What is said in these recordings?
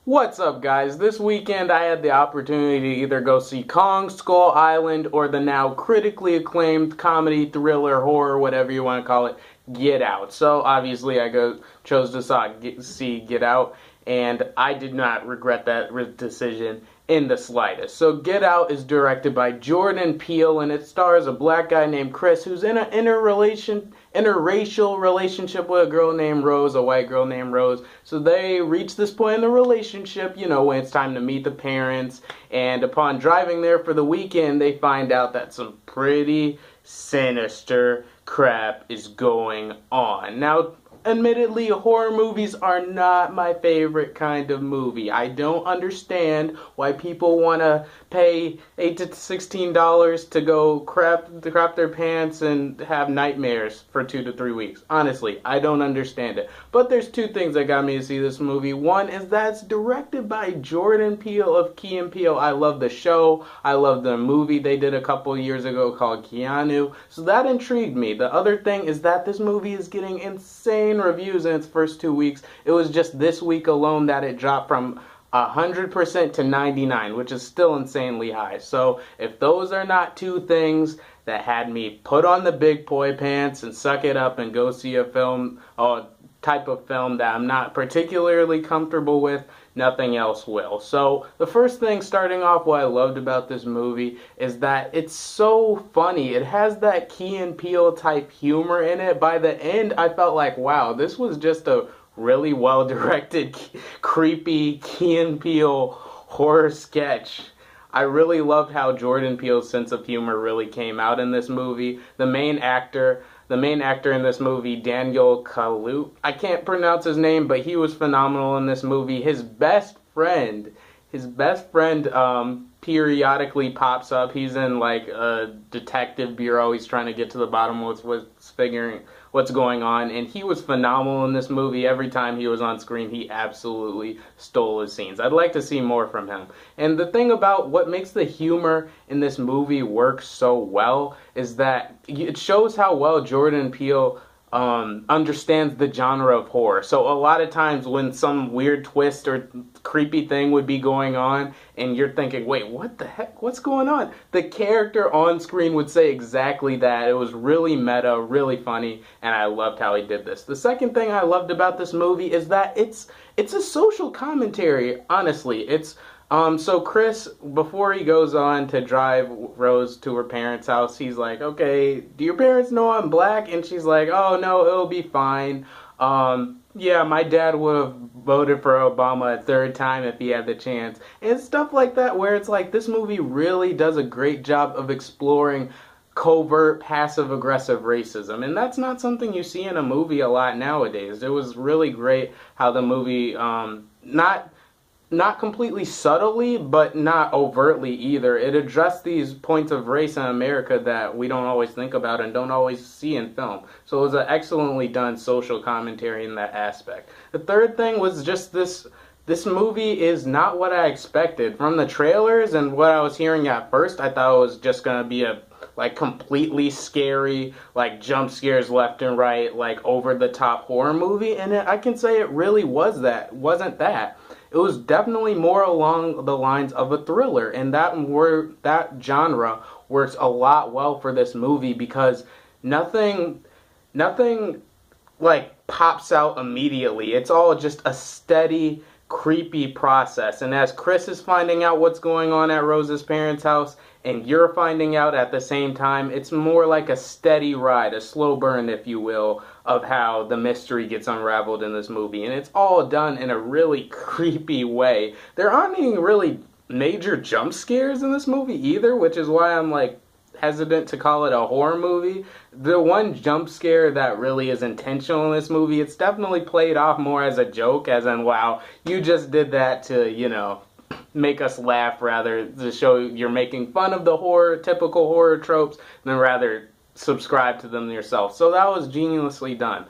What's up, guys? This weekend I had the opportunity to either go see Kong Skull Island or the now critically acclaimed comedy, thriller, horror, whatever you want to call it, Get Out. So obviously I chose to see Get Out, and I did not regret that decision in the slightest. So Get Out is directed by Jordan Peele, and it stars a black guy named Chris who's in an interracial relationship with a girl named Rose, a white girl named Rose. So they reach this point in the relationship, when it's time to meet the parents, and upon driving there for the weekend, they find out that some pretty sinister crap is going on. Now, admittedly, horror movies are not my favorite kind of movie. I don't understand why people want to pay $8 to $16 to go crap their pants and have nightmares for 2 to 3 weeks. Honestly, I don't understand it. But there's two things that got me to see this movie. One is that it's directed by Jordan Peele of Key and Peele. I love the show. I love the movie they did a couple years ago called Keanu. So that intrigued me. The other thing is that this movie is getting insane reviews in its first 2 weeks. It was just this week alone that it dropped from 100% to 99, which is still insanely high. So if those are not two things that had me put on the big boy pants and suck it up and go see a film, or type of film that I'm not particularly comfortable with, nothing else will. So the first thing, starting off, what I loved about this movie is that it's so funny. It has that Key and Peele type humor in it. By the end, I felt like, wow, this was just a really well directed, creepy Key and Peele horror sketch. I really loved how Jordan Peele's sense of humor really came out in this movie. The main actor in this movie, Daniel Kaluuya, I can't pronounce his name, but he was phenomenal in this movie. His best friend periodically pops up. He's in like a detective bureau. He's trying to get to the bottom of what's going on, and he was phenomenal in this movie. Every time he was on screen, he absolutely stole his scenes. I'd like to see more from him. And the thing about what makes the humor in this movie work so well is that it shows how well Jordan Peele understands the genre of horror. So a lot of times when some weird twist or creepy thing would be going on and you're thinking, wait, what the heck? What's going on? The character on screen would say exactly that. It was really meta, really funny, and I loved how he did this. The second thing I loved about this movie is that it's a social commentary, honestly. It's so Chris, before he goes on to drive Rose to her parents' house, he's like, okay, do your parents know I'm black? And she's like, oh, no, it'll be fine. Yeah, my dad would have voted for Obama a third time if he had the chance. And stuff like that, where it's like, this movie really does a great job of exploring covert, passive-aggressive racism. And that's not something you see in a movie a lot nowadays. It was really great how the movie, not completely subtly, but not overtly either. It addressed these points of race in America that we don't always think about and don't always see in film. So it was an excellently done social commentary in that aspect. The third thing was just this movie is not what I expected. From the trailers and what I was hearing at first, I thought it was just going to be a completely scary, jump scares left and right, over-the-top horror movie, and I can say it really wasn't that. It was definitely more along the lines of a thriller, and that genre works a lot well for this movie because nothing pops out immediately. It's all just a steady, creepy process. And as Chris is finding out what's going on at Rose's parents' house, and you're finding out at the same time, it's more like a steady ride, a slow burn, if you will, of how the mystery gets unraveled in this movie. And it's all done in a really creepy way. There aren't any really major jump scares in this movie either, which is why I'm hesitant to call it a horror movie. The one jump scare that really is intentional in this movie, it's definitely played off more as a joke, as in, wow, you just did that to, make us laugh, rather to show you're making fun of the typical horror tropes, than rather subscribe to them yourself. So that was geniusly done.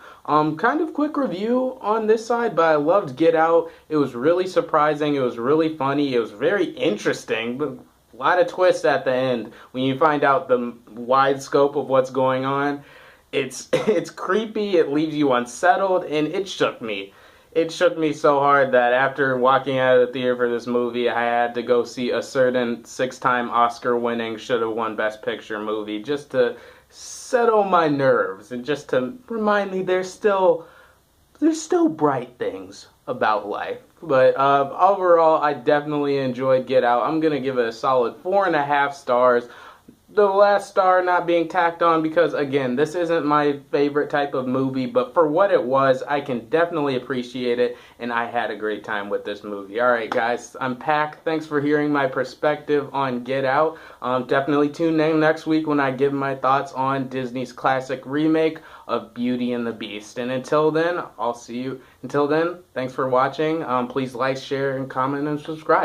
Kind of quick review on this side, but I loved Get Out. It was really surprising. It was really funny. It was very interesting, but a lot of twists at the end when you find out the wide scope of what's going on. It's creepy. It leaves you unsettled, and it shook me. it shook me so hard that after walking out of the theater for this movie, I had to go see a certain six-time Oscar-winning, should-have-won Best Picture movie just to settle my nerves and just to remind me there's still bright things about life. But overall, I definitely enjoyed Get Out. I'm gonna give it a solid 4.5 stars. The last star not being tacked on because, again, this isn't my favorite type of movie, but for what it was, I can definitely appreciate it, and I had a great time with this movie. Alright, guys, I'm Pac. Thanks for hearing my perspective on Get Out. Definitely tune in next week when I give my thoughts on Disney's classic remake of Beauty and the Beast. And until then, I'll see you. Until then, thanks for watching. Please like, share, and comment, and subscribe.